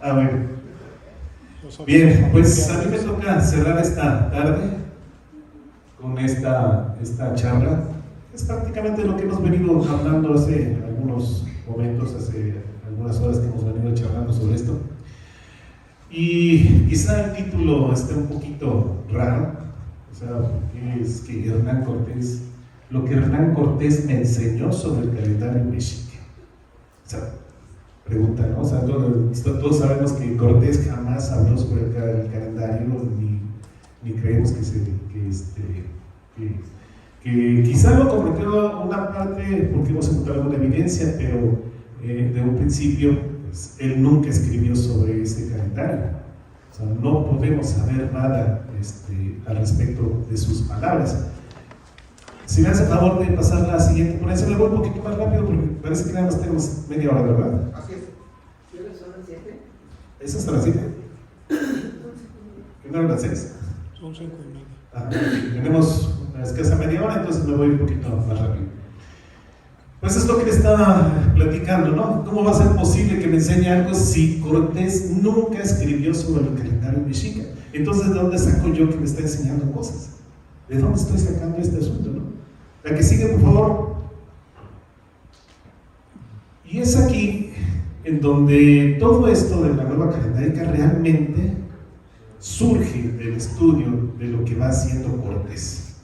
Bueno. Bien, pues a mí me toca cerrar esta tarde con esta charla. Es prácticamente lo que hemos venido hablando hace algunos momentos, hace algunas horas que hemos venido charlando sobre esto. Y quizá el título esté un poquito raro, o sea, porque es que Hernán Cortés, lo que Hernán Cortés me enseñó sobre el calendario mexica. O sea, pregunta, ¿no? O sea, todos sabemos que Cortés jamás habló sobre el calendario, ni creemos que quizá lo cometió una parte porque hemos encontrado alguna evidencia, pero de un principio pues, él nunca escribió sobre ese calendario. O sea, no podemos saber nada al respecto de sus palabras. Si me hace el favor de pasar la siguiente ponencia, le voy un poquito más rápido porque parece que nada más tenemos media hora, ¿verdad? Así es. ¿Qué hora son las 7? ¿Es hasta las 7? ¿Qué no eran las 6? Son 5:30. Tenemos una escasa media hora, entonces me voy un poquito más rápido. Pues es lo que le estaba platicando, ¿no? ¿Cómo va a ser posible que me enseñe algo si Cortés nunca escribió sobre el calendario mexica? Entonces, ¿de dónde saco yo que me está enseñando cosas? ¿De dónde estoy sacando este asunto, no? La que sigue, por favor. Y es aquí en donde todo esto de la nueva calendárica realmente surge del estudio de lo que va haciendo Cortés.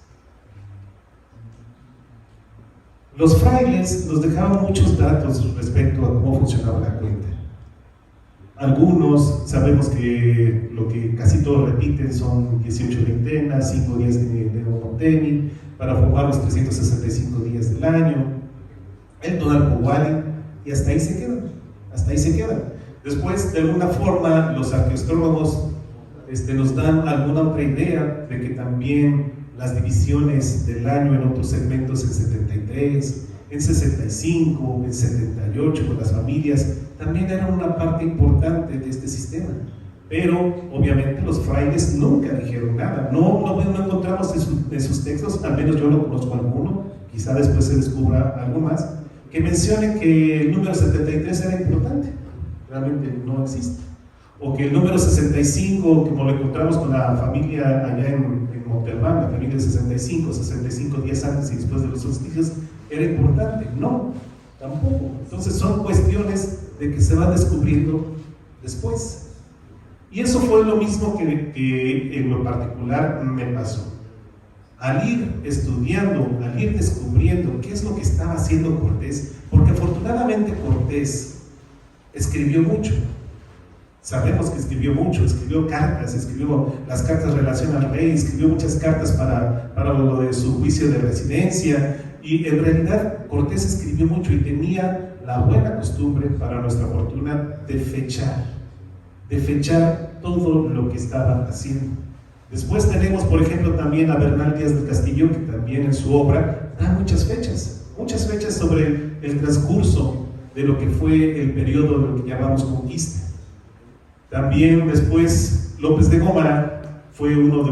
Los frailes nos dejaban muchos datos respecto a cómo funcionaba la cuenta. Algunos sabemos que lo que casi todos repiten son 18 veintenas, 5 días de Octeni, para formar los 365 días del año, el tonal Powali, y hasta ahí se quedan. Después, de alguna forma, los arqueoastrónomos nos dan alguna otra idea de que también las divisiones del año en otros segmentos, en 73, en 65, en 78, con las familias, también eran una parte importante de este sistema. Pero, obviamente, los frailes nunca dijeron nada. No encontramos en sus textos, al menos yo no conozco alguno, quizá después se descubra algo más, que mencione que el número 73 era importante. Realmente no existe. O que el número 65, como lo encontramos con la familia allá en Monterrey, la familia de 65 días antes y después de los solsticios, era importante. No, tampoco. Entonces son cuestiones de que se van descubriendo después. Y eso fue lo mismo que en lo particular me pasó. Al ir estudiando, al ir descubriendo qué es lo que estaba haciendo Cortés, porque afortunadamente Cortés escribió mucho. Sabemos que escribió mucho, escribió cartas, escribió las cartas en relación al rey, escribió muchas cartas para lo de su juicio de residencia, y en realidad Cortés escribió mucho y tenía la buena costumbre, para nuestra fortuna, de fechar todo lo que estaba haciendo. Después tenemos, por ejemplo, también a Bernal Díaz del Castillo, que también en su obra da muchas fechas sobre el transcurso de lo que fue el periodo de lo que llamamos conquista. También después López de Gómara fue uno de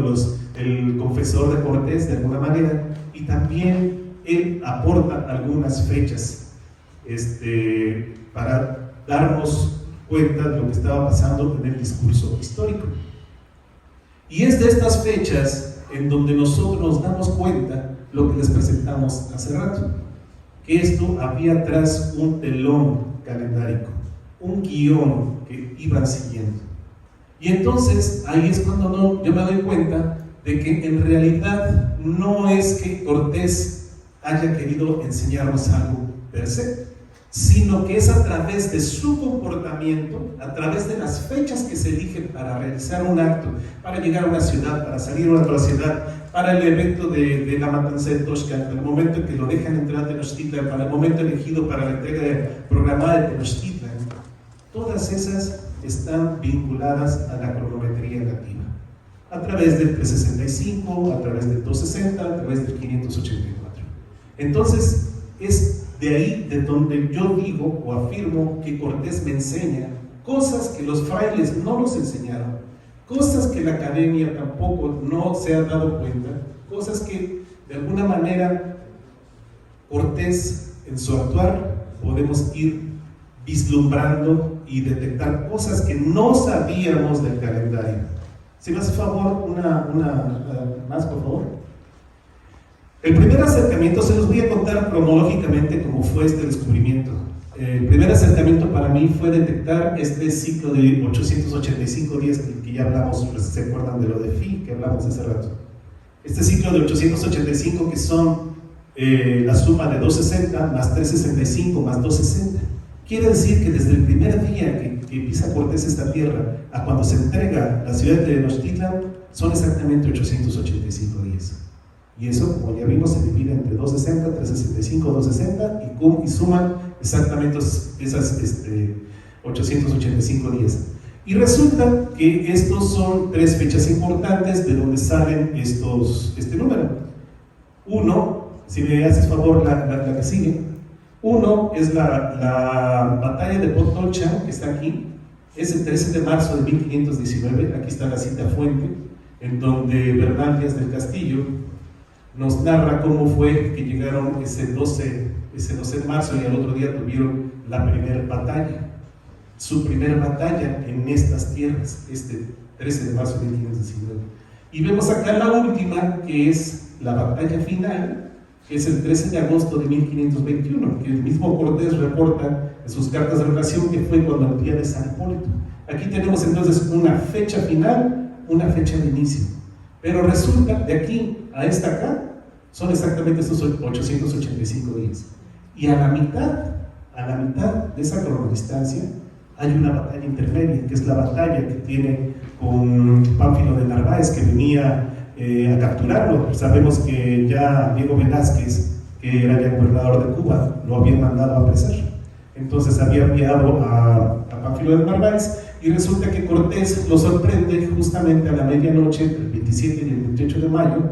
el confesor de Cortés de alguna manera, y también él aporta algunas fechas para darnos cuenta de lo que estaba pasando en el discurso histórico. Y es de estas fechas en donde nosotros nos damos cuenta lo que les presentamos hace rato, que esto había atrás un telón calendárico, un guión que iban siguiendo. Y entonces ahí es cuando yo me doy cuenta de que en realidad no es que Cortés haya querido enseñarnos algo per se, sino que es a través de su comportamiento, a través de las fechas que se eligen para realizar un acto, para llegar a una ciudad, para salir a otra ciudad, para el evento de la matanza de Tosca, para el momento en que lo dejan entrar a Tenochtitlan, para el momento elegido para la entrega programada de Tenochtitlan. Todas esas están vinculadas a la cronometría nativa, a través del 365, a través del 260, a través del 584. Entonces, es de ahí de donde yo digo o afirmo que Cortés me enseña cosas que los frailes no nos enseñaron, cosas que la academia tampoco no se ha dado cuenta, cosas que de alguna manera Cortés en su actuar podemos ir vislumbrando y detectar cosas que no sabíamos del calendario. Si me hace favor, una más, por favor. El primer acercamiento, se los voy a contar cronológicamente cómo fue este descubrimiento. El primer acercamiento para mí fue detectar este ciclo de 885 días que ya hablamos, pues, se acuerdan de lo de Phi, que hablamos hace rato. Este ciclo de 885 que son la suma de 260 más 365 más 260. Quiere decir que desde el primer día que pisa Cortés esta tierra a cuando se entrega la ciudad de Tenochtitlan son exactamente 885 días. Y eso, como ya vimos, se divide entre 260, 365, 260 y suman exactamente esas 885 días. Y resulta que estos son tres fechas importantes de donde salen este número. Uno, si me haces favor, la que sigue. Uno es la batalla de Potocha, que está aquí. Es el 13 de marzo de 1519. Aquí está la cita fuente, en donde Bernal Díaz del Castillo nos narra cómo fue que llegaron ese 12 de marzo y al otro día tuvieron la primera batalla. Su primera batalla en estas tierras, este 13 de marzo de 1519. Y vemos acá la última, que es la batalla final, que es el 13 de agosto de 1521, que el mismo Cortés reporta en sus cartas de relación que fue cuando el día de San Hipólito. Aquí tenemos entonces una fecha final, una fecha de inicio. Pero resulta, de aquí a esta acá, son exactamente estos 885 días. Y a la mitad de esa cronodistancia, hay una batalla intermedia, que es la batalla que tiene con Pánfilo de Narváez, que venía a capturarlo. Sabemos que ya Diego Velázquez, que era ya gobernador de Cuba, lo había mandado a apresar. Entonces había enviado a Pánfilo de Narváez, y resulta que Cortés lo sorprende justamente a la medianoche, el 27 y el 28 de mayo,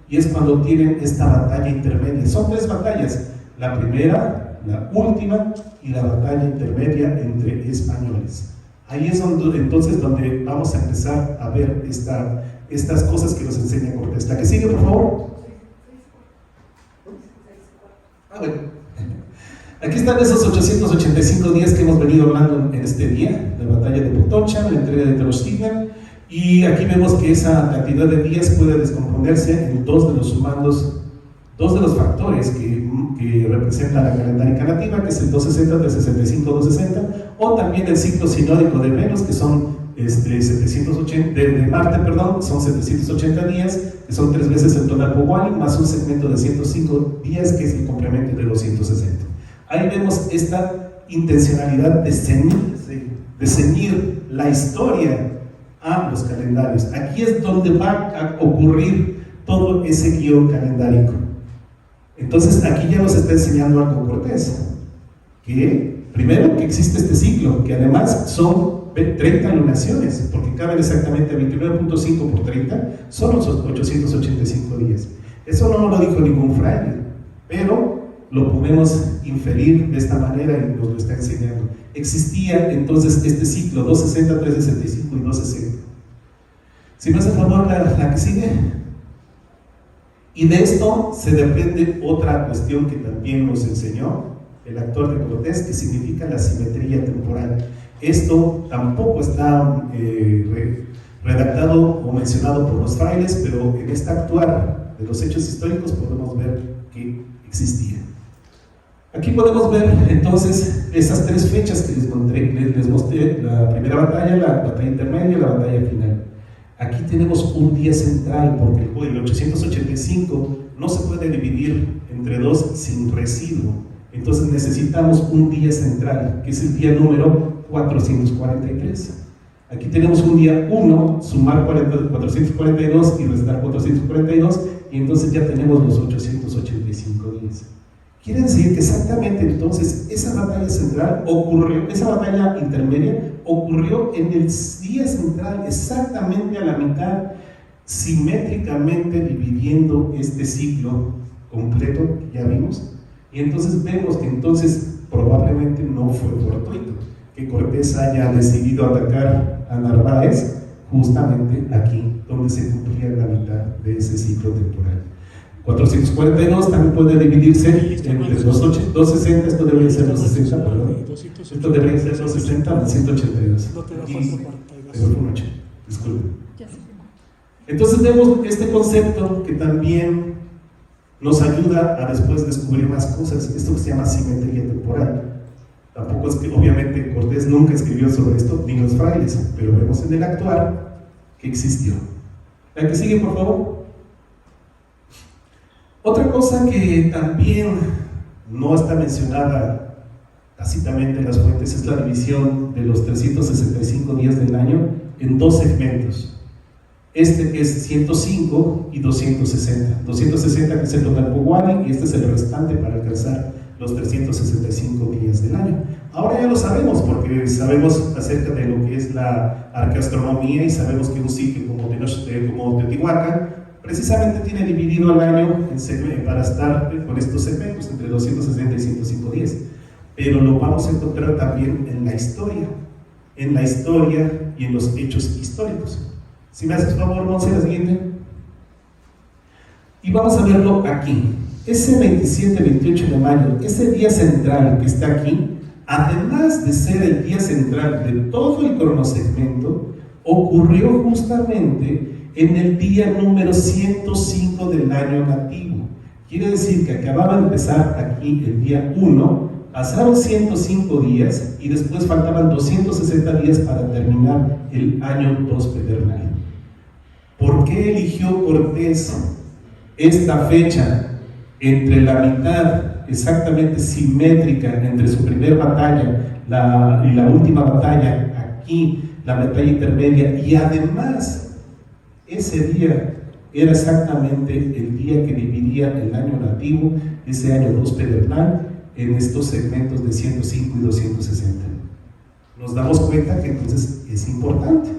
y es cuando tienen esta batalla intermedia. Son tres batallas: la primera, la última y la batalla intermedia entre españoles. Ahí es donde vamos a empezar a ver estas cosas que nos enseña Cortés. La que sigue, por favor. Bueno. Aquí están esos 885 días que hemos venido hablando en este día: la batalla de Potocha, la entrega de Tenochtitlan. Y aquí vemos que esa cantidad de días puede descomponerse en dos de los factores que representan la calendárica nativa, que es el 260, 365, 260, o también el ciclo sinódico de Venus, que son 780, de Marte, perdón, son 780 días, que son 3 veces el Tonalpohualli, más un segmento de 105 días, que es el complemento de 260. Ahí vemos esta intencionalidad de ceñir la historia a los calendarios. Aquí es donde va a ocurrir todo ese guión calendárico. Entonces aquí ya nos está enseñando algo Cortés, que primero que existe este ciclo, que además son 30 lunaciones, porque caben exactamente a 29.5 por 30, son los 885 días. Eso no lo dijo ningún fraile, pero lo podemos inferir de esta manera y nos lo está enseñando. Existía entonces este ciclo 260, 365 y 260. Si me hace favor la que sigue. Y de esto se depende otra cuestión que también nos enseñó el actor de Cortés, que significa la simetría temporal. Esto tampoco está redactado o mencionado por los frailes, pero en este actuar de los hechos históricos podemos ver que existía. Aquí podemos ver entonces esas tres fechas que les mostré: la primera batalla, la batalla intermedia y la batalla final. Aquí tenemos un día central, porque el 885 no se puede dividir entre dos sin residuo. Entonces necesitamos un día central, que es el día número 443. Aquí tenemos un día 1, sumar 442 y restar 442, y entonces ya tenemos los 885 días. Quiere decir que exactamente entonces esa batalla central ocurrió, esa batalla intermedia ocurrió en el día central, exactamente a la mitad, simétricamente dividiendo este ciclo completo que ya vimos. Y entonces vemos que entonces probablemente no fue fortuito que Cortés haya decidido atacar a Narváez justamente aquí, donde se cumplía la mitad de ese ciclo temporal. 442 también puede dividirse entre 260, esto debe ser 260, perdón. Esto debería ser 260 más 182. No te da Y- 442. pero fue un 8, disculpe. Entonces vemos este concepto que también nos ayuda a después descubrir más cosas, esto que se llama simetría temporal. Tampoco es que, obviamente, Cortés nunca escribió sobre esto, ni los frailes, pero vemos en el actual que existió. La que sigue, por favor. Otra cosa que también no está mencionada tácitamente en las fuentes es la división de los 365 días del año en dos segmentos. Este que es 105 y 260. 260 que es el total Powali y este es el restante para alcanzar los 365 días del año. Ahora ya lo sabemos porque sabemos acerca de lo que es la arqueastronomía y sabemos que un sitio como Teotihuacán precisamente tiene dividido el año para estar con estos segmentos entre 260 y 105 días. Pero lo vamos a encontrar también en la historia y en los hechos históricos. Si me haces favor, Monse, la siguiente. Y vamos a verlo aquí. Ese 27-28 de mayo, ese día central que está aquí, además de ser el día central de todo el cronosegmento, ocurrió justamente en el día número 105 del año nativo. Quiere decir que acababa de empezar aquí el día 1, pasaron 105 días y después faltaban 260 días para terminar el año 2 pedernal. ¿Por qué eligió Cortés esta fecha entre la mitad exactamente simétrica entre su primera batalla y la última batalla, aquí la batalla intermedia, y además ese día era exactamente el día que dividía el año nativo, ese año 2 pedernal, en estos segmentos de 105 y 260? Nos damos cuenta que entonces es importante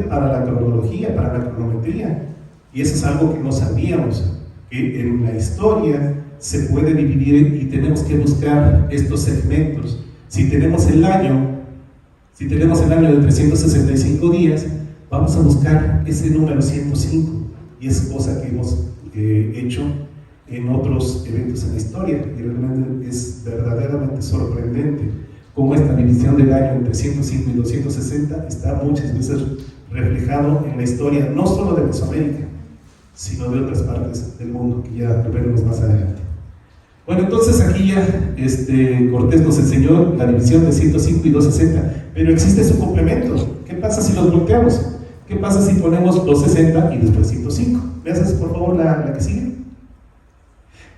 para la cronología, para la cronometría, y eso es algo que no sabíamos, que en la historia se puede dividir y tenemos que buscar estos segmentos. Si tenemos el año de 365 días, vamos a buscar ese número 105, y es cosa que hemos hecho en otros eventos en la historia, y realmente es verdaderamente sorprendente cómo esta división del año entre 105 y 260 está muchas veces reflejado en la historia, no solo de Mesoamérica, sino de otras partes del mundo, que ya lo veremos más adelante. Bueno, entonces aquí ya Cortés nos enseñó la división de 105 y 260, pero existe su complemento. ¿Qué pasa si los bloqueamos? ¿Qué pasa si ponemos 260 y después 105? ¿Me haces por favor la que sigue?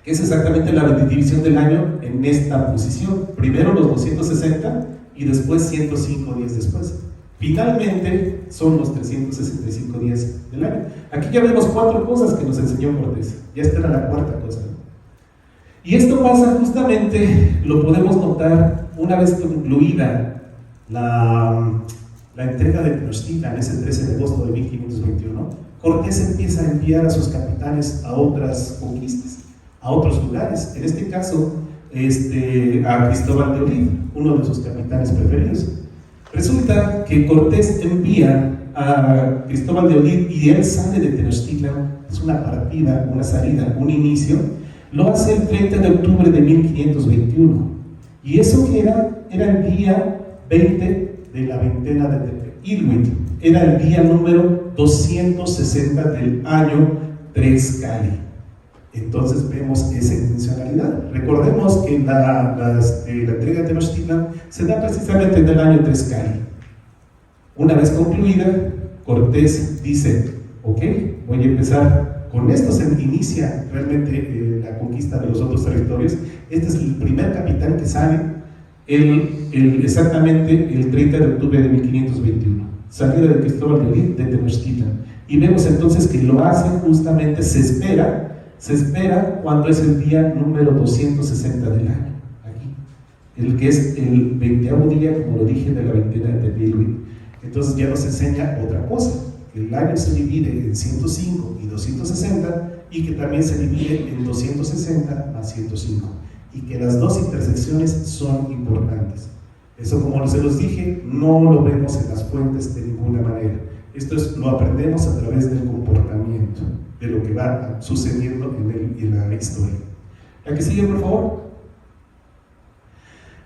Que es exactamente la división del año en esta posición. Primero los 260 y después 105 días después. Finalmente son los 365 días del año. Aquí ya vemos 4 cosas que nos enseñó Cortés. Ya esta era la cuarta cosa. Y esto pasa justamente, lo podemos notar una vez concluida la entrega de Tenochtitlan, ese 13 de agosto de 1521. Cortés empieza a enviar a sus capitanes a otras conquistas, a otros lugares. En este caso, a Cristóbal de Olid, uno de sus capitanes preferidos. Resulta que Cortés envía a Cristóbal de Olid y él sale de Tenochtitlan. Es una partida, una salida, un inicio. Lo hace el 30 de octubre de 1521. Y eso que era el día 20 de la veintena de Tepeilhuitl. Era el día número 260 del año 3 Cali. Entonces vemos esa intencionalidad. Recordemos que la entrega de Tenochtitlan se da precisamente en el año 3 Cali. Una vez concluida, Cortés dice: ok, voy a empezar con esto. Se inicia realmente la conquista de los otros territorios. Este es el primer capitán que sale exactamente el 30 de octubre de 1521. Salida de Cristóbal de Olid de Tenochtitlan. Y vemos entonces que lo hace justamente, se espera cuando es el día número 260 del año, aquí, el que es el 20º día, como lo dije, de la veintena de Tepeilhuitl. Entonces ya nos enseña otra cosa, que el año se divide en 105 y 260, y que también se divide en 260 más 105, y que las dos intersecciones son importantes. Eso, como se los dije, no lo vemos en las fuentes de ninguna manera. Esto lo aprendemos a través del comportamiento, de lo que va sucediendo en la historia. La que sigue, por favor.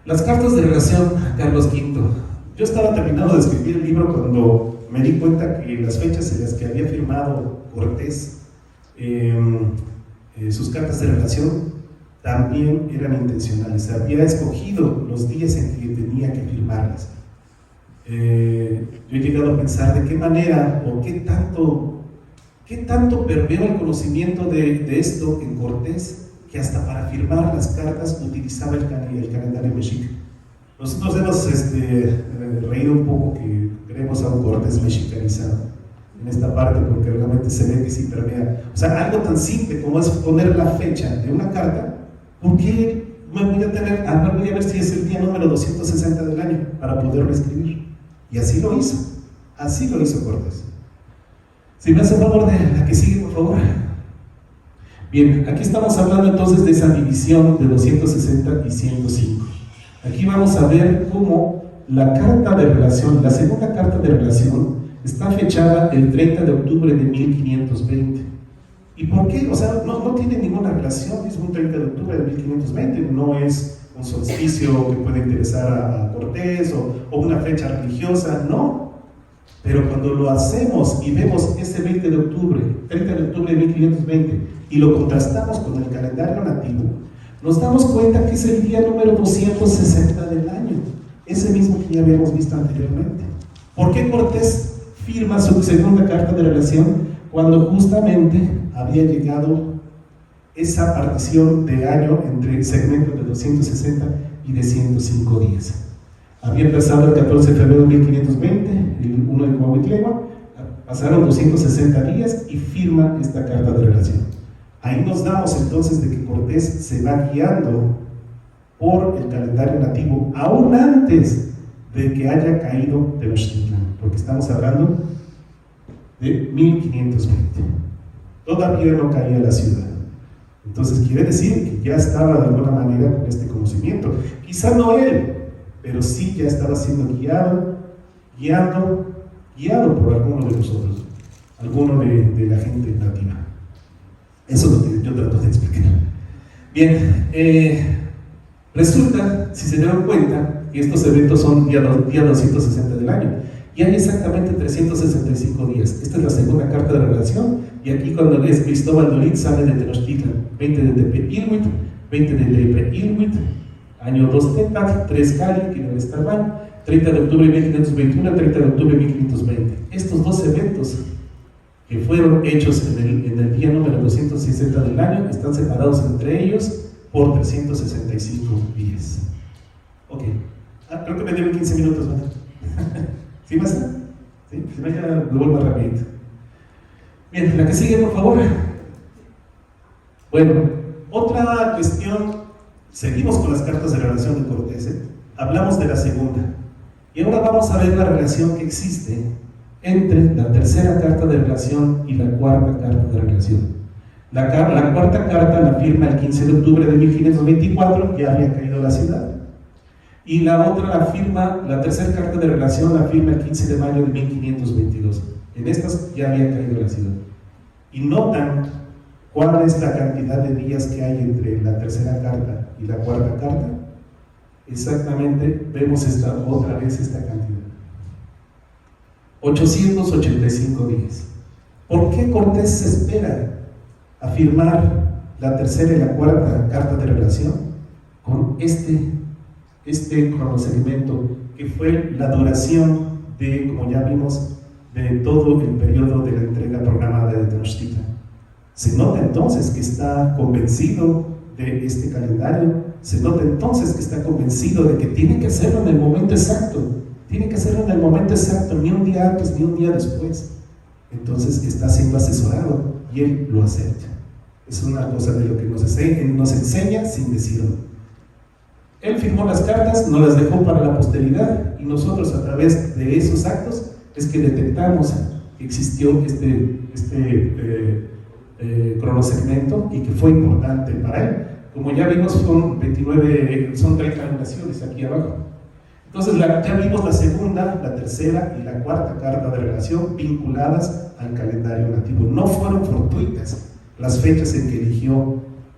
Las cartas de relación a Carlos V. Yo estaba terminando de escribir el libro cuando me di cuenta que las fechas en las que había firmado Cortés sus cartas de relación también eran intencionales. Había escogido los días en que tenía que firmarlas. Yo he llegado a pensar de qué manera o qué tanto permeó el conocimiento de esto en Cortés, que hasta para firmar las cartas utilizaba el calendario mexica. Nosotros hemos reído un poco que queremos a un Cortés mexicanizado en esta parte, porque realmente se ve que sí permea. O sea, algo tan simple como es poner la fecha de una carta. ¿Por qué me voy a tener? Voy a ver si es el día número 260 del año para poderlo escribir. Y así lo hizo Cortés. Si me hace favor de la que sigue, por favor. Bien, aquí estamos hablando entonces de esa división de 260 y 105. Aquí vamos a ver cómo la carta de relación, la segunda carta de relación, está fechada el 30 de octubre de 1520. ¿Y por qué? O sea, no tiene ninguna relación, es un 30 de octubre de 1520, no es un solsticio que puede interesar a Cortés o una fecha religiosa, no. Pero cuando lo hacemos y vemos ese 20 de octubre, 30 de octubre de 1520, y lo contrastamos con el calendario nativo, nos damos cuenta que es el día número 260 del año, ese mismo que ya habíamos visto anteriormente. ¿Por qué Cortés firma su segunda carta de relación cuando justamente había llegado esa partición de año entre segmentos de 260 y de 105 días? Había empezado el 14 de febrero de 1520, el 1 de Coahuitlegua, pasaron 260 días y firma esta carta de relación. Ahí nos damos entonces de que Cortés se va guiando por el calendario nativo aún antes de que haya caído Tenochtitlan, porque estamos hablando de 1520. Todavía no caía la ciudad. Entonces quiere decir que ya estaba de alguna manera con este conocimiento. Quizá no él, pero sí ya estaba siendo guiado por alguno de nosotros, alguno de la gente nativa. Eso es lo que yo trato de explicar. Bien, resulta, si se dieron cuenta, que estos eventos son día 260 del año, y hay exactamente 365 días. Esta es la segunda carta de relación, y aquí cuando es Cristóbal de Olid sale de Tenochtitlan, 20 de Tepe-Ilhuit, 20 de Tepe-Ilhuit, año 2 Tepac, 3 Cali, que no está mal, 30 de octubre de 1521, 30 de octubre de 1520. Estos dos eventos que fueron hechos en el día número 260 del año están separados entre ellos por 365 días. Ok, creo que me dieron 15 minutos, ¿no? ¿Sí basta? ¿Sí? Se me devuelvo rapidito. Bien, la que sigue, por favor. Bueno, otra cuestión, seguimos con las cartas de relación de Cortés, hablamos de la segunda, y ahora vamos a ver la relación que existe entre la tercera carta de relación y la cuarta carta de relación. La cuarta carta la firma el 15 de octubre de 1524, ya había caído la ciudad. Y la otra la tercera carta de relación la firma el 15 de mayo de 1522. En estas ya había caído la ciudad. Y notan cuál es la cantidad de días que hay entre la tercera carta y la cuarta carta. Exactamente, vemos otra vez esta cantidad. 885 días. ¿Por qué Cortés se espera a firmar la tercera y la cuarta carta de relación con este cronosegmento que fue la duración de, como ya vimos, de todo el periodo de la entrega programada de Tenochtitlan? Se nota entonces que está convencido de este calendario, se nota entonces que está convencido de que tiene que hacerlo en el momento exacto. Tiene que hacerlo en el momento exacto, ni un día antes ni un día después. Entonces está siendo asesorado y él lo acepta. Es una cosa de lo que nos enseña sin decirlo. Él firmó las cartas, nos las dejó para la posteridad, y nosotros a través de esos actos es que detectamos que existió este cronosegmento y que fue importante para él. Como ya vimos, son 30 anulaciones aquí abajo. Entonces ya vimos la segunda, la tercera y la cuarta carta de relación vinculadas al calendario nativo. No fueron fortuitas las fechas en que eligió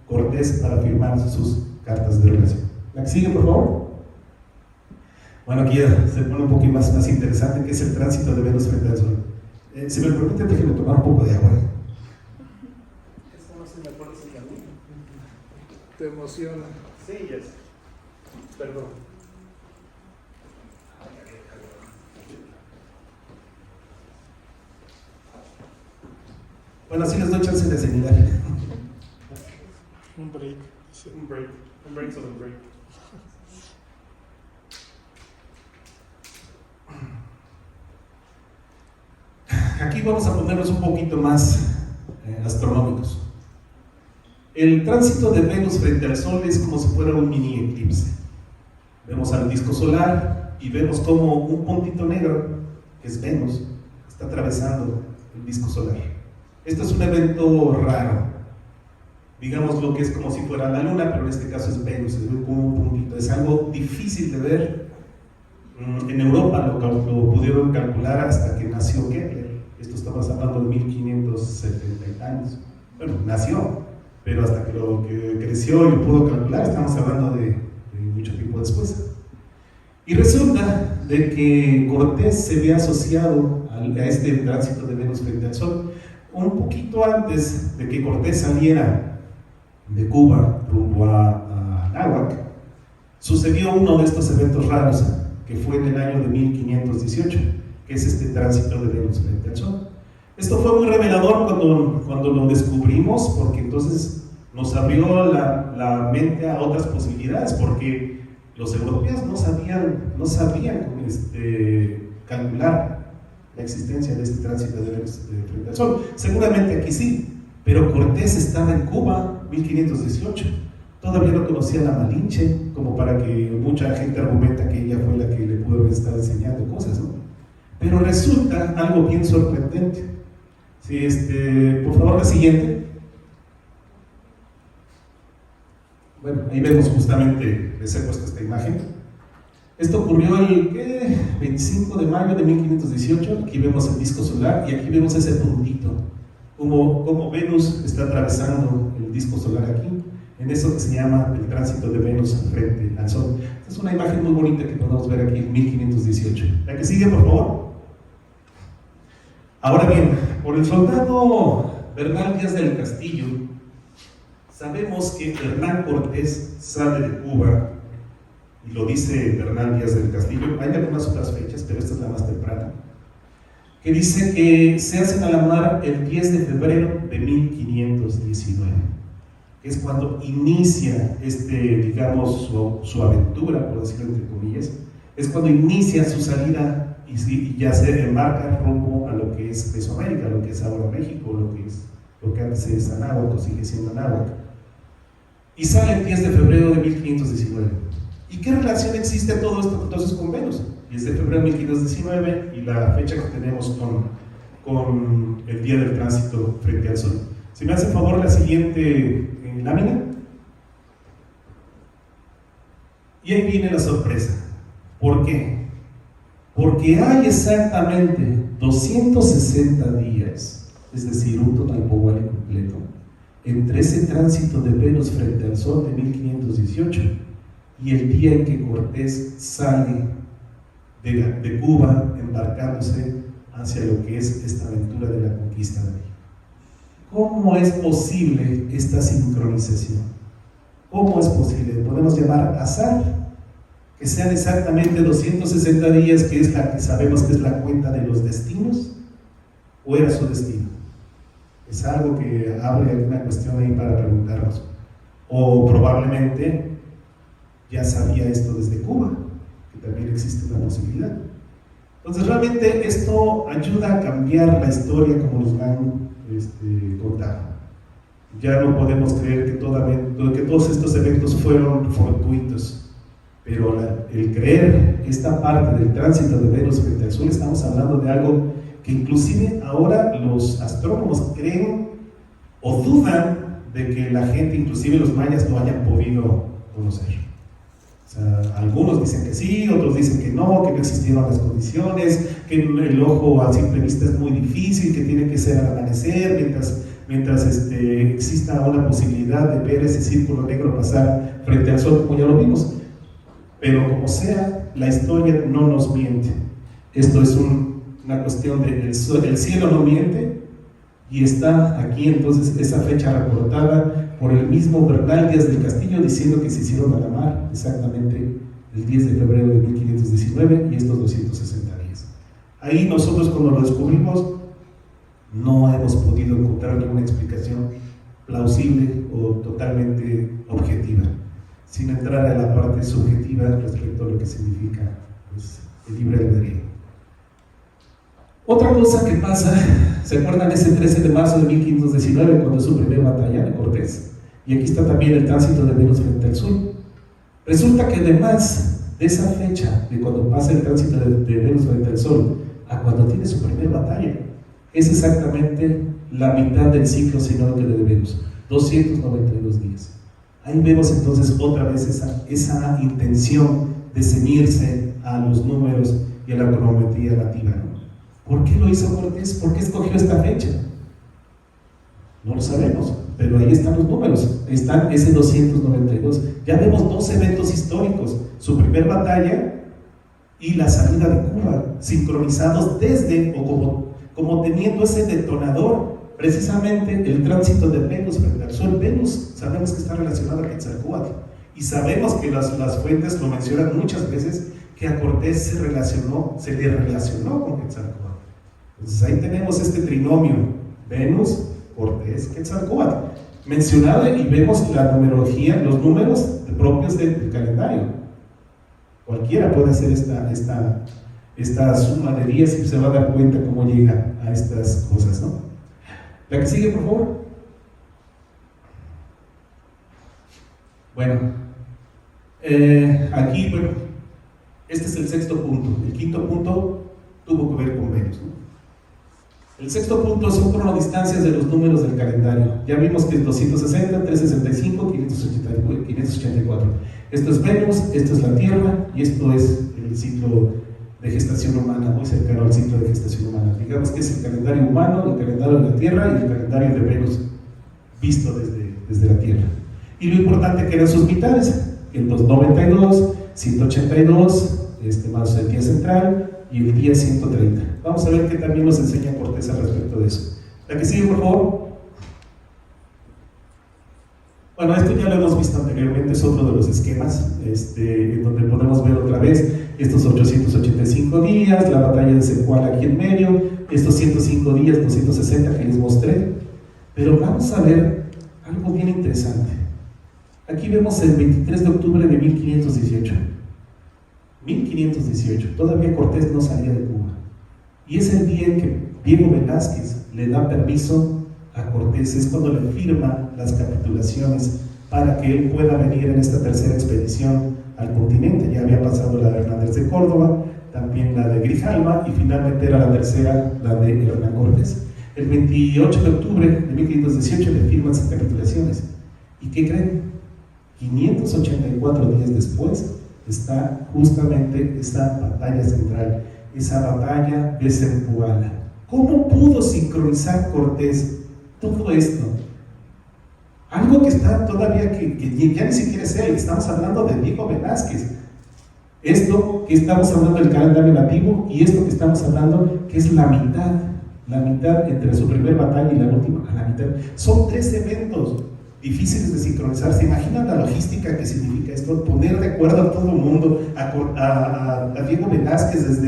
Cortés para firmar sus cartas de relación. ¿La que sigue, por favor? Bueno, aquí ya se pone un poquito más interesante, que es el tránsito de Venus frente al Sol. Si me lo permite, déjenme tomar un poco de agua. Esto no se me pone sin camino. Te emociona. Sí, ya sé. Perdón. Bueno, así les doy chance de asimilar. Un break. Sí. Un break sobre un break. Aquí vamos a ponernos un poquito más astronómicos. El tránsito de Venus frente al Sol es como si fuera un mini eclipse. Vemos al disco solar y vemos como un puntito negro, que es Venus, está atravesando el disco solar. Esto es un evento raro. Digamos lo que es como si fuera la Luna, pero en este caso es Venus, se ve como un puntito. Es algo difícil de ver. En Europa lo pudieron calcular hasta que nació Kepler. Esto estamos hablando de 1570 años. Bueno, nació, pero hasta que creció y lo pudo calcular, estamos hablando de mucho tiempo después. Y resulta de que Cortés se ve asociado a este tránsito de Venus frente al Sol un poquito antes de que Cortés saliera de Cuba rumbo a Anáhuac. Sucedió uno de estos eventos raros, que fue en el año de 1518, que es este tránsito de Venus frente al Sol. Esto fue muy revelador cuando lo descubrimos, porque entonces nos abrió la mente a otras posibilidades, porque los europeos no sabían calcular la existencia de este tránsito de Venus frente al Sol. Seguramente aquí sí, pero Cortés estaba en Cuba, 1518. Todavía no conocía la Malinche, como para que mucha gente argumenta que ella fue la que le pudo haber estado enseñando cosas, ¿no? Pero resulta algo bien sorprendente. Sí, por favor, la siguiente. Bueno, ahí vemos justamente, les he puesto esta imagen. Esto ocurrió el 25 de mayo de 1518. Aquí vemos el disco solar y aquí vemos ese puntito, como Venus está atravesando el disco solar aquí, en eso que se llama el tránsito de Venus frente al Sol. Esta es una imagen muy bonita que podemos ver aquí en 1518. La que sigue, por favor. Ahora bien, por el soldado Bernal Díaz del Castillo, sabemos que Hernán Cortés sale de Cuba, y lo dice Bernal Díaz del Castillo. Hay algunas otras fechas, pero esta es la más temprana, que dice que se hacen a la mar el 10 de febrero de 1519, que es cuando inicia digamos, su aventura, por decirlo entre comillas. Es cuando inicia su salida y ya se embarca rumbo a lo que es Mesoamérica, lo que es ahora México, lo que antes es Anáhuac, o sigue siendo Anáhuac. Y sale el 10 de febrero de 1519. ¿Y qué relación existe todo esto entonces con Venus? 10 de febrero de 1519 y la fecha que tenemos con el día del tránsito frente al Sol. Si me hace favor la siguiente lámina. Y ahí viene la sorpresa. ¿Por qué? Porque hay exactamente 260 días, es decir, un total Powali completo, entre ese tránsito de Venus frente al Sol de 1518 y el día en que Cortés sale de Cuba embarcándose hacia lo que es esta aventura de la conquista de México. ¿Cómo es posible esta sincronización? ¿Cómo es posible? ¿Podemos llamar azar? Que sean exactamente 260 días, que es la que sabemos que es la cuenta de los destinos, ¿o era su destino? Es algo que abre alguna cuestión ahí para preguntarnos. O probablemente ya sabía esto desde Cuba, que también existe una posibilidad. Entonces realmente esto ayuda a cambiar la historia como nos han contado. Ya no podemos creer que todos estos eventos fueron fortuitos. Pero el creer esta parte del tránsito de Venus frente al Sol, estamos hablando de algo que inclusive ahora los astrónomos creen o dudan de que la gente, inclusive los mayas, no hayan podido conocer. O sea, algunos dicen que sí, otros dicen que no existieron las condiciones, que el ojo a simple vista es muy difícil, que tiene que ser al amanecer, mientras exista una posibilidad de ver ese círculo negro pasar frente al Sol, como ya lo vimos. Pero como sea, la historia no nos miente. Esto es una cuestión de el cielo no miente, y está aquí entonces esa fecha reportada por el mismo Bernal Díaz del Castillo diciendo que se hicieron a la mar exactamente el 10 de febrero de 1519 y estos 260 días. Ahí nosotros cuando lo descubrimos no hemos podido encontrar ninguna explicación plausible o totalmente objetiva, sin entrar a la parte subjetiva respecto a lo que significa pues, el libre albedrío. Otra cosa que pasa, ¿se acuerdan ese 13 de marzo de 1519 cuando es su primera batalla de Cortés? Y aquí está también el tránsito de Venus frente al Sol. Resulta que además de esa fecha, de cuando pasa el tránsito de Venus frente al Sol, a cuando tiene su primera batalla, es exactamente la mitad del ciclo sinódico de Venus, 292 días. Ahí vemos entonces otra vez esa intención de ceñirse a los números y a la cronometría nativa, ¿no? ¿Por qué lo hizo Cortés? ¿Por qué escogió esta fecha? No lo sabemos, pero ahí están los números, ahí están ese 292. Ya vemos dos eventos históricos, su primer batalla y la salida de Cuba, sincronizados desde, o como teniendo ese detonador, precisamente el tránsito de Venus frente al Sol. Venus sabemos que está relacionada a Quetzalcóatl, y sabemos que las fuentes lo mencionan muchas veces, que a Cortés se le relacionó con Quetzalcóatl. Entonces ahí tenemos este trinomio, Venus, Cortés, Quetzalcóatl, mencionado, y vemos la numerología, los números propios del calendario. Cualquiera puede hacer esta suma de días y se va a dar cuenta cómo llega a estas cosas, ¿no? La que sigue, por favor. Bueno, aquí, bueno, este es el sexto punto. El quinto punto tuvo que ver con Venus, ¿no? El sexto punto son cronodistancias de los números del calendario. Ya vimos que es 260, 365, 584. Esto es Venus, esto es la Tierra, y esto es el ciclo de gestación humana, muy cercano al ciclo de gestación humana. Digamos que es el calendario humano, el calendario de la Tierra y el calendario de Venus visto desde la Tierra. Y lo importante que eran sus mitades, el 92, 182, más el día central y el día 130. Vamos a ver qué también nos enseña Cortés al respecto de eso. La que sigue, por favor. Bueno, esto ya lo hemos visto anteriormente, es otro de los esquemas, en donde podemos ver otra vez estos 885 días, la batalla de Zempoala aquí en medio, estos 105 días, 260 que les mostré. Pero vamos a ver algo bien interesante. Aquí vemos el 23 de octubre de 1518. 1518, todavía Cortés no salía de Cuba. Y es el día en que Diego Velázquez le da permiso a Cortés, es cuando le firma las capitulaciones para que él pueda venir en esta tercera expedición al continente. Ya había pasado la de Hernández de Córdoba, también la de Grijalva, y finalmente era la tercera, la de Hernán Cortés. El 28 de octubre de 1518 le firman esas capitulaciones. ¿Y qué creen? 584 días después está justamente esa batalla central, esa batalla de Zempoala. ¿Cómo pudo sincronizar Cortés todo esto? Algo que está todavía, que ya ni siquiera es él, estamos hablando de Diego Velázquez. Esto que estamos hablando del calendario nativo y esto que estamos hablando que es la mitad entre su primer batalla y la última, a la mitad. Son 3 eventos difíciles de sincronizar. ¿Se imaginan la logística que significa esto? Poner de acuerdo a todo el mundo, a Diego Velázquez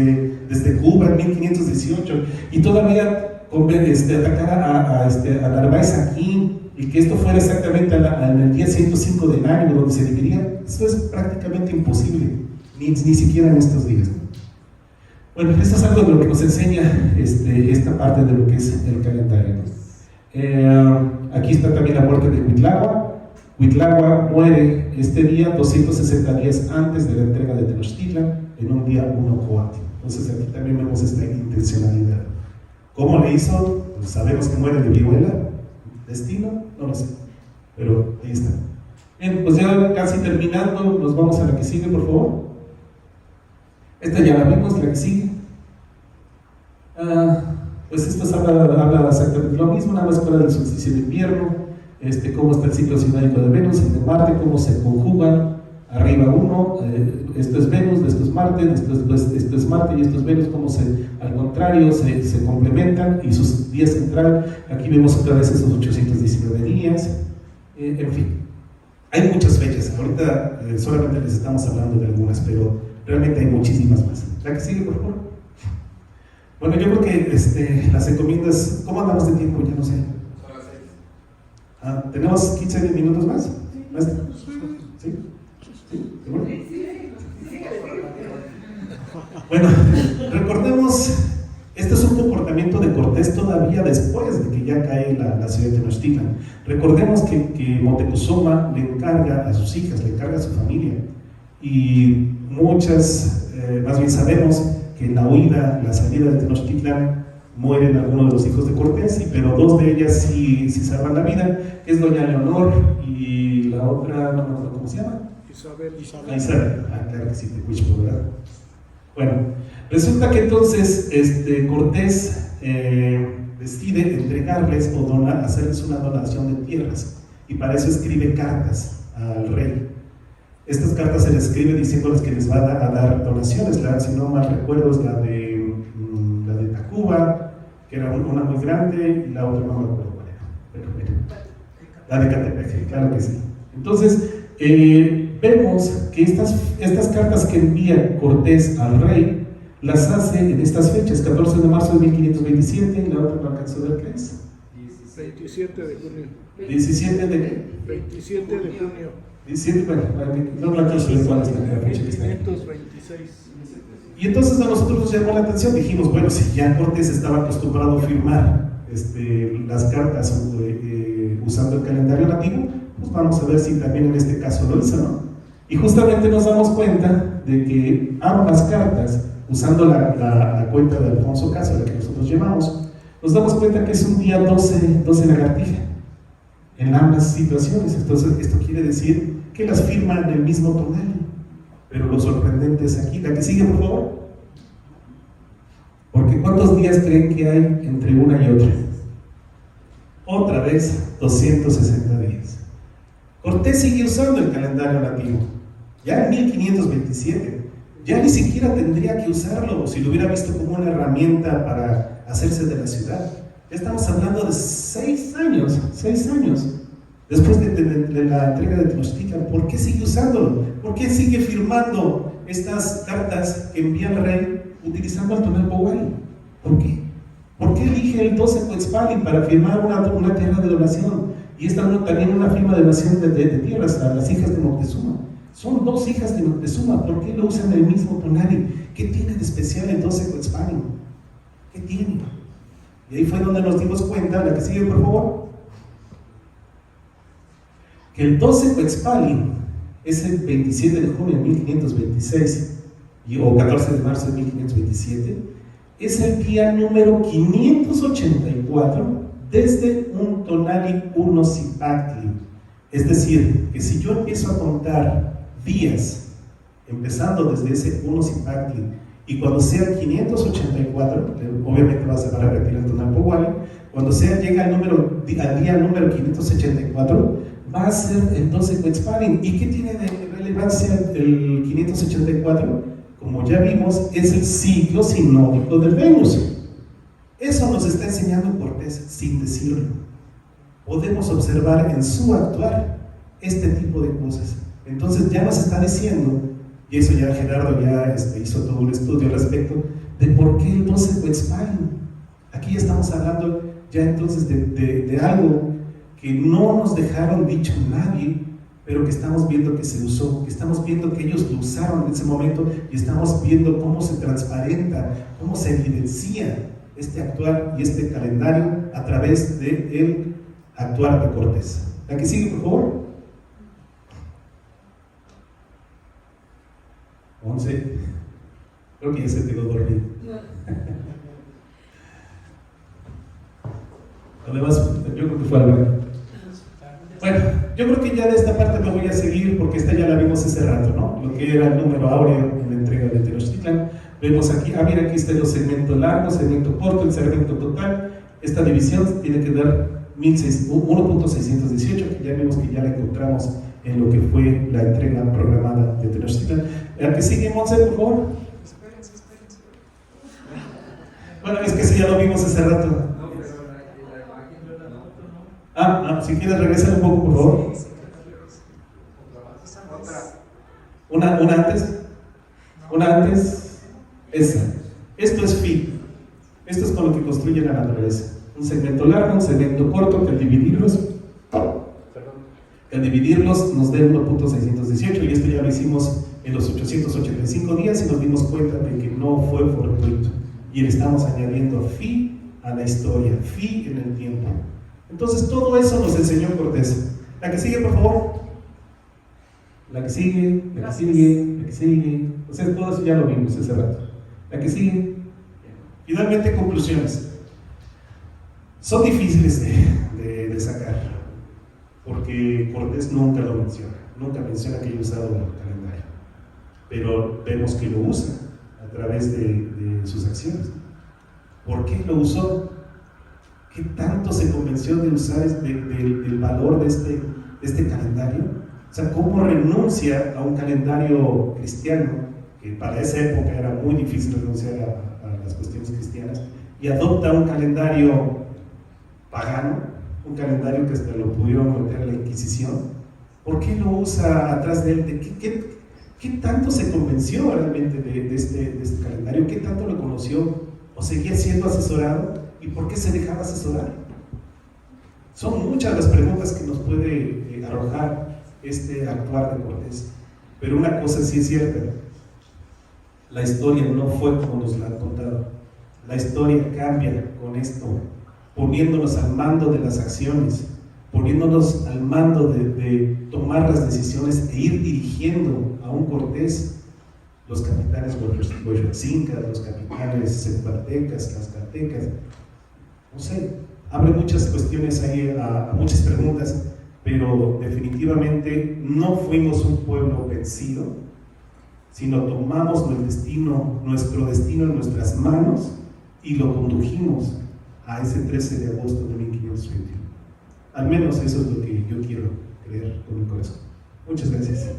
desde Cuba en 1518, y todavía atacar a Narváez aquí, y que esto fuera exactamente en el día 105 del año donde se dividía. Eso es prácticamente imposible, ni siquiera en estos días, ¿no? Bueno, esto es algo de lo que nos enseña esta parte de lo que es el calendario, ¿no? Aquí está también la muerte de Huitlahua. Huitlahua muere este día 260 días antes de la entrega de Tenochtitlan, en un día 1 Coatl. Entonces aquí también vemos esta intencionalidad. ¿Cómo le hizo? Pues sabemos que muere de viruela. ¿Destino? No lo sé, pero ahí está. Bien, pues ya casi terminando, nos vamos a la que sigue, por favor. Esta ya la vimos, la que sigue. Pues esto habla exactamente lo mismo, nada más fuera del solsticio de invierno, cómo está el ciclo sinódico de Venus, el de Marte, cómo se conjugan, arriba uno, esto es Venus, esto es Marte, esto es Marte y esto es Venus, como al contrario se complementan, y su día central, aquí vemos otra vez esos 819 días, en fin, hay muchas fechas, ahorita solamente les estamos hablando de algunas, pero realmente hay muchísimas más. ¿La que sigue, por favor? Bueno, yo creo que las encomiendas, ¿cómo andamos de tiempo? Ya no sé. ¿Tenemos 15 minutos más? ¿Sí? ¿Seguro? Bueno, recordemos, este es un comportamiento de Cortés todavía después de que ya cae la ciudad de Tenochtitlan. Recordemos que Moctezuma le encarga a sus hijas, le encarga a su familia, y muchas, más bien sabemos que en la huida, la salida de Tenochtitlan, mueren algunos de los hijos de Cortés, pero dos de ellas sí salvan la vida, que es doña Leonor y la otra, no me acuerdo cómo se llama. Isabel. Claro que sí, te escucho, ¿verdad? Bueno, resulta que entonces Cortés decide entregarles o hacerles una donación de tierras, y para eso escribe cartas al rey. Estas cartas se les escribe diciéndoles que les va a dar donaciones. Si no mal recuerdo, es la de Tacuba, que era una muy grande, y la otra no me acuerdo cuál era, pero bueno, la de Catepec, claro que sí. Entonces, vemos que estas cartas que envía Cortés al rey las hace en estas fechas: 14 de marzo de 1527, y la otra no alcanzó a ver qué es. 27 de junio. 17 de 27 de junio. 17, bueno, no me alcanzó a ver cuál es la fecha que está ahí. 1526. Y entonces a nosotros nos llamó la atención, dijimos, bueno, si ya Cortés estaba acostumbrado a firmar las cartas usando el calendario nativo, pues vamos a ver si también en este caso lo hizo, ¿no? Y justamente nos damos cuenta de que ambas cartas, usando la cuenta de Alfonso Caso, la que nosotros llevamos, nos damos cuenta que es un día 12 lagartija en ambas situaciones. Entonces esto quiere decir que las firman en el mismo tonal. Pero lo sorprendente es aquí, la que sigue, por favor. Porque ¿cuántos días creen que hay entre una y otra? Otra vez, 260 días. Cortés sigue usando el calendario nativo. Ya en 1527, ya ni siquiera tendría que usarlo si lo hubiera visto como una herramienta para hacerse de la ciudad. Ya estamos hablando de 6 años. Después de la entrega de Tenochtitlan, ¿por qué sigue usándolo? ¿Por qué sigue firmando estas cartas que envía el rey utilizando el Tonalpohualli? ¿Por qué? ¿Por qué elige el 12 Cuetzpali para firmar una tierra de donación? Y esta también una firma de donación de tierras a las hijas de Moctezuma. Son 2 hijas de Moctezuma, ¿por qué lo usan el mismo tonali? ¿Qué tiene de especial el 12 Cuetzpali? ¿Qué tiene? Y ahí fue donde nos dimos cuenta, la que sigue, por favor, que el 12 Cuetzpali es el 27 de junio de 1526 o 14 de marzo de 1527, es el día número 584 desde un tonali Unosipactli. Es decir, que si yo empiezo a contar días empezando desde ese Unosipactli, y cuando sea 584, obviamente vas a repetir el Tonalpohualli, cuando llega al día número 584, va a ser el 12 Cuetzpali. ¿Y qué tiene de relevancia el 584? Como ya vimos, es el ciclo sinódico de Venus. Eso nos está enseñando Cortés sin decirlo. Podemos observar en su actuar este tipo de cosas. Entonces ya nos está diciendo, y eso ya Gerardo ya hizo todo un estudio al respecto, de por qué el 12 Cuetzpali. Aquí ya estamos hablando ya entonces de algo que no nos dejaron dicho nadie, pero que estamos viendo que se usó, que estamos viendo que ellos lo usaron en ese momento, y estamos viendo cómo se transparenta, cómo se evidencia este actuar y este calendario a través del actuar de Cortés. La que sigue, por favor. 11. Creo que ya se quedó dormido. Además, yo creo que fue al baño. Bueno, yo creo que ya de esta parte me voy a seguir, porque esta ya la vimos hace rato, ¿no? Lo que era el número áureo en la entrega de Tenochtitlan. Vemos aquí, mira, aquí está el segmento largo, segmento corto, el segmento total. Esta división tiene que dar 1.618, que ya vimos que ya la encontramos en lo que fue la entrega programada de Tenochtitlan. ¿La que sigue, Monse, por favor? Bueno, es que eso ya lo vimos hace rato. No, pero la imagen no era la otra, ¿no? Si quieres regresar un poco, por favor. Una antes. Una antes. Esa. Esto es Fi. Esto es con lo que construye la naturaleza. Un segmento largo, un segmento corto, que al dividirlos nos dé 1.618, y esto ya lo hicimos en los 885 días y nos dimos cuenta de que no fue fortuito. Y le estamos añadiendo Fi a la historia, Fi en el tiempo. Entonces todo eso nos enseñó Cortés. La que sigue, por favor. La que sigue, la que sigue, la que sigue. O sea, todo eso ya lo vimos hace rato. La que sigue. Finalmente, conclusiones. Son difíciles de sacar, porque Cortés nunca lo menciona. Nunca menciona que haya usado el calendario. Pero vemos que lo usa a través de sus acciones. ¿Por qué lo usó? ¿Qué tanto se convenció de usar del valor de este calendario? O sea, ¿cómo renuncia a un calendario cristiano, que para esa época era muy difícil renunciar a las cuestiones cristianas, y adopta un calendario pagano, un calendario que hasta lo pudieron meter a la Inquisición? ¿Por qué lo usa atrás de él? ¿Qué tanto se convenció realmente de este calendario? ¿Qué tanto lo conoció? ¿O seguía siendo asesorado? ¿Y por qué se dejaba asesorar? Son muchas las preguntas que nos puede arrojar este actuar de Cortés. Pero una cosa sí es cierta: la historia no fue como nos la han contado. La historia cambia con esto, poniéndonos al mando de las acciones, poniéndonos al mando de tomar las decisiones e ir dirigiendo a un Cortés. Los capitanes huaxoxincas, los capitanes cepatecas, tlaxcaltecas, no sé, abre muchas cuestiones ahí a muchas preguntas, pero definitivamente no fuimos un pueblo vencido, sino tomamos nuestro destino en nuestras manos y lo condujimos a ese 13 de agosto de 1521. Al menos eso es lo que yo quiero creer con mi corazón. Muchas gracias.